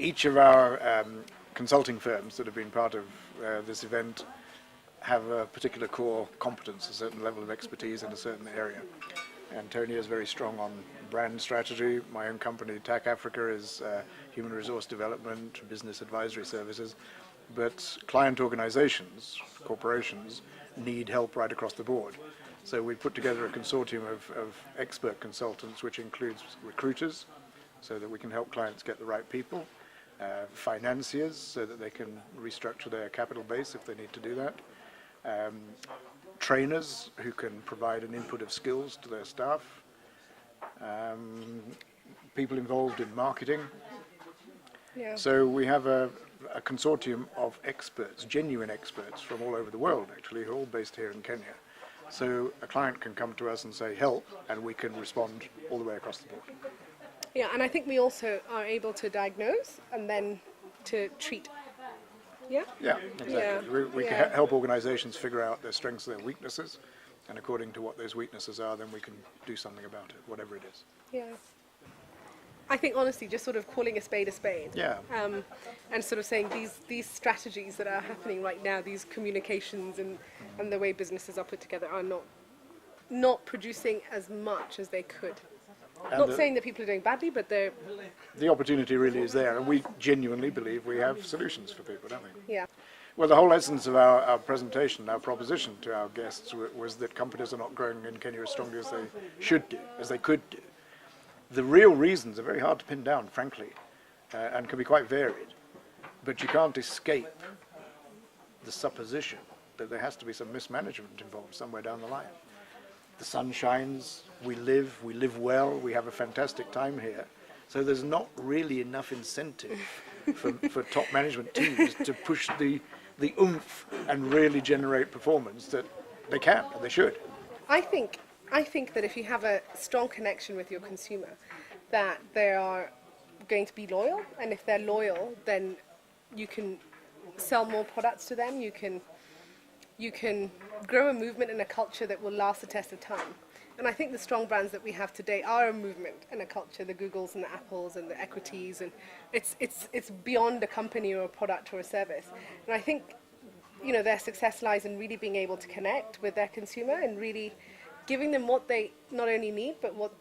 Each of our consulting firms that have been part of this event have a particular core competence, a certain level of expertise in a certain area. Antonia is very strong on brand strategy. My own company, TAC Africa, is human resource development, business advisory services. But client organizations, corporations, need help right across the board. So we put together a consortium of expert consultants, which includes recruiters, so that we can help clients get the right people, financiers, so that they can restructure their capital base if they need to do that, trainers who can provide an input of skills to their staff, people involved in marketing. Yeah. So we have a consortium of experts, genuine experts from all over the world actually, who are all based here in Kenya. So a client can come to us and say help, and we can respond all the way across the board. Yeah, and I think we also are able to diagnose and then to treat. Yeah? Yeah, exactly. Yeah. We can help organizations figure out their strengths and their weaknesses, and according to what those weaknesses are, then we can do something about it, whatever it is. Yeah. I think honestly, just sort of calling a spade, Yeah. and sort of saying these strategies that are happening right now, these communications and the way businesses are put together are not producing as much as they could. And not saying that people are doing badly, but they're... The opportunity really is there, and we genuinely believe we have solutions for people, don't we? Yeah. Well, the whole essence of our presentation, our proposition to our guests was that companies are not growing in Kenya as strongly as they should do, as they could do. The real reasons are very hard to pin down, frankly, and can be quite varied. But you can't escape the supposition that there has to be some mismanagement involved somewhere down the line. The sun shines, we live well, we have a fantastic time here. So there's not really enough incentive for top management teams to push the oomph and really generate performance that they can and they should. I think that if you have a strong connection with your consumer, that they are going to be loyal, and if they're loyal, then you can sell more products to them, you can grow a movement and a culture that will last the test of time. And I think the strong brands that we have today are a movement and a culture, the Googles and the Apples and the Equities, and it's beyond a company or a product or a service. And I think, you know, their success lies in really being able to connect with their consumer and really giving them what they not only need, but what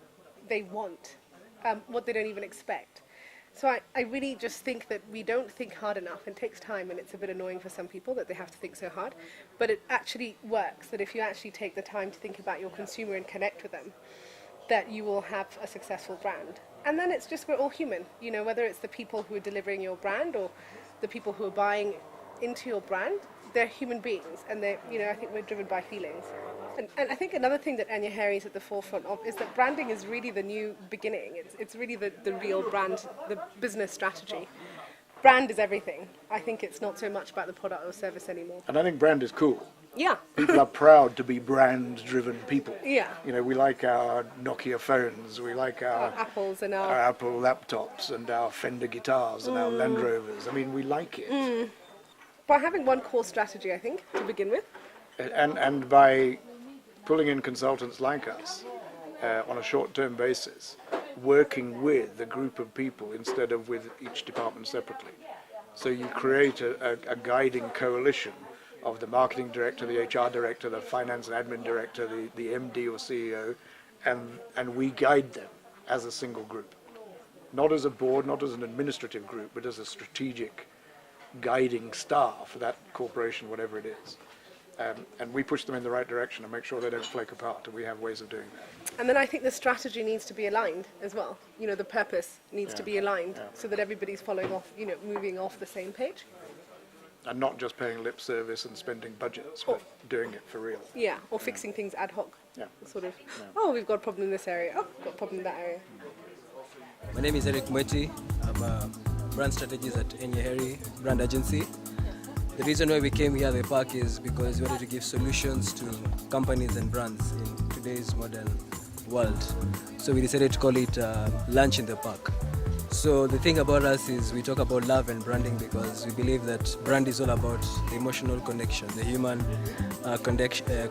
they want, what they don't even expect. So I really just think that we don't think hard enough. It takes time, and it's a bit annoying for some people that they have to think so hard. But it actually works, that if you actually take the time to think about your consumer and connect with them, that you will have a successful brand. And then it's just, we're all human, you know, whether it's the people who are delivering your brand or the people who are buying into your brand, they're human beings, and they, you know, I think we're driven by feelings. And I think another thing that Enyeheri is at the forefront of is that branding is really the new beginning. It's really the real brand, the business strategy. Brand is everything. I think it's not so much about the product or service anymore. And I think brand is cool. Yeah. People are proud to be brand-driven people. Yeah. You know, we like our Nokia phones, we like our Apples and our Apple laptops and our Fender guitars and our Land Rovers. I mean, we like it. By having one core strategy, I think, to begin with. And by pulling in consultants like us on a short-term basis, working with a group of people instead of with each department separately. So you create a guiding coalition of the marketing director, the HR director, the finance and admin director, the MD or CEO, and we guide them as a single group. Not as a board, not as an administrative group, but as a strategic guiding star for that corporation, whatever it is. And we push them in the right direction and make sure they don't flake apart, and we have ways of doing that. And then I think the strategy needs to be aligned as well. You know, the purpose needs to be aligned so that everybody's following off, you know, moving off the same page. And not just paying lip service and spending budgets, but doing it for real. Yeah, or fixing things ad hoc. Yeah. Sort of, oh, we've got a problem in this area. Oh, we've got a problem in that area. My name is Eric Mweti. I'm a brand strategist at Enyeheri Brand Agency. The reason why we came here at the park is because we wanted to give solutions to companies and brands in today's modern world. So we decided to call it Lunch in the Park. So the thing about us is we talk about love and branding because we believe that brand is all about the emotional connection, the human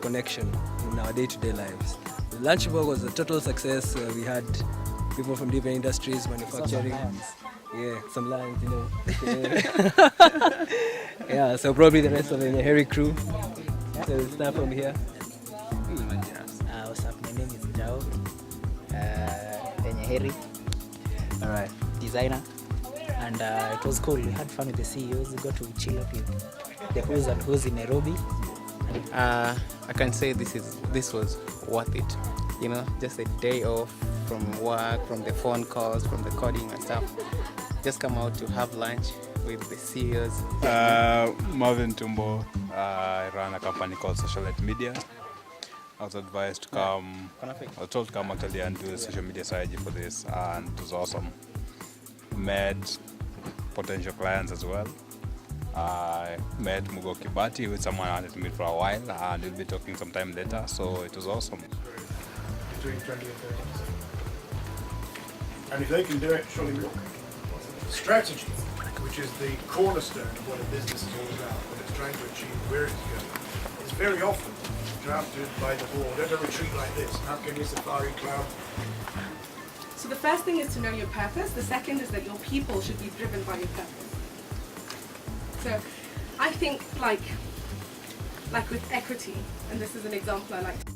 connection in our day-to-day lives. The Lunch in the Park was a total success. We had people from different industries, manufacturing, Yeah, some lines, you know. Yeah, so probably the rest of the Enyeheri crew. So we'll start from here. What's up? My name is Jao. Enyeheri, Alright. designer. And it was cool. We had fun with the CEOs. We got to chill out with the who's and who's in Nairobi. I can say this was worth it. You know, just a day off from work, from the phone calls, from the coding and stuff. Just come out to have lunch with the CEOs. Marvin Tumbo. I run a company called Socialite Media. I was advised to come, I was told to come actually and do the social media strategy for this, and it was awesome. Met potential clients as well. I met Mugo Kibati, with someone I wanted to meet for a while, and we'll be talking sometime later, so it was awesome. Between 20 and 30%. And if they can do it, surely we can. Strategy, which is the cornerstone of what a business is all about, what it's trying to achieve, where it's going, is very often drafted by the board at a retreat like this. How can you Safari Cloud? So the first thing is to know your purpose. The second is that your people should be driven by your purpose. So I think like with equity, and this is an example I like to